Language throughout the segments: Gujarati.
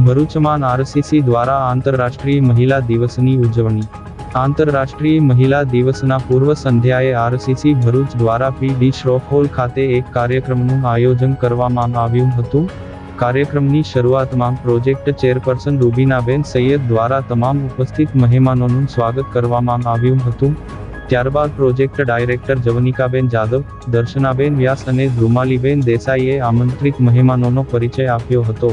ભરૂચમાં આરસીસી દ્વારા આંતરરાષ્ટ્રીય મહિલા દિવસની ઉજવણી। આંતરરાષ્ટ્રીય મહિલા દિવસના પૂર્વ સંધ્યાએ આરસીસી ભરૂચ દ્વારા પી.ડી. શ્રોફ હોલ ખાતે એક કાર્યક્રમનું આયોજન કરવામાં આવ્યું હતું। કાર્યક્રમની શરૂઆતમાં પ્રોજેક્ટ ચેરપર્સન રૂબીનાબેન સૈયદ દ્વારા તમામ ઉપસ્થિત મહેમાનોનું સ્વાગત કરવામાં આવ્યું હતું। ત્યારબાદ પ્રોજેક્ટ ડાયરેક્ટર જવનિકાબેન જાદવ, દર્શનાબેન વ્યાસ અને ધ્રુમાલીબેન દેસાઈએ આમંત્રિત મહેમાનોનો પરિચય આપ્યો હતો।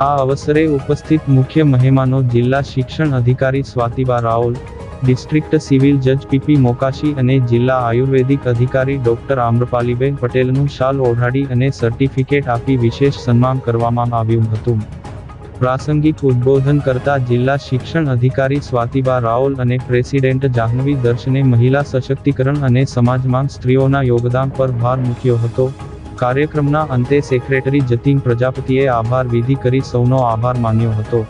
આ અવસરે ઉપસ્થિત મુખ્ય મહેમાનો જિલ્લા શિક્ષણ અધિકારી સ્વાતિબા રાઓલ, ડિસ્ટ્રિક્ટ સિવિલ જજ પી.પી. મોકાશી અને જિલ્લા આયુર્વેદિક અધિકારી ડોક્ટર આમ્રપાલીબેન પટેલનું શાલ ઓઢાડી અને સર્ટિફિકેટ આપી વિશેષ સન્માન કરવામાં આવ્યું હતું। પ્રાસંગિક ઉદ્બોધન કરતા જિલ્લા શિક્ષણ અધિકારી સ્વાતિબા રાઓલ અને પ્રેસિડેન્ટ જાહ્નવી દર્શને મહિલા સશક્તિકરણ અને સમાજમાં સ્ત્રીઓના યોગદાન પર ભાર મૂક્યો હતો। કાર્યક્રમના અંતે સેક્રેટરી જતીન પ્રજાપતિએ આભાર વિધિ કરી સૌનો આભાર માન્યો હતો।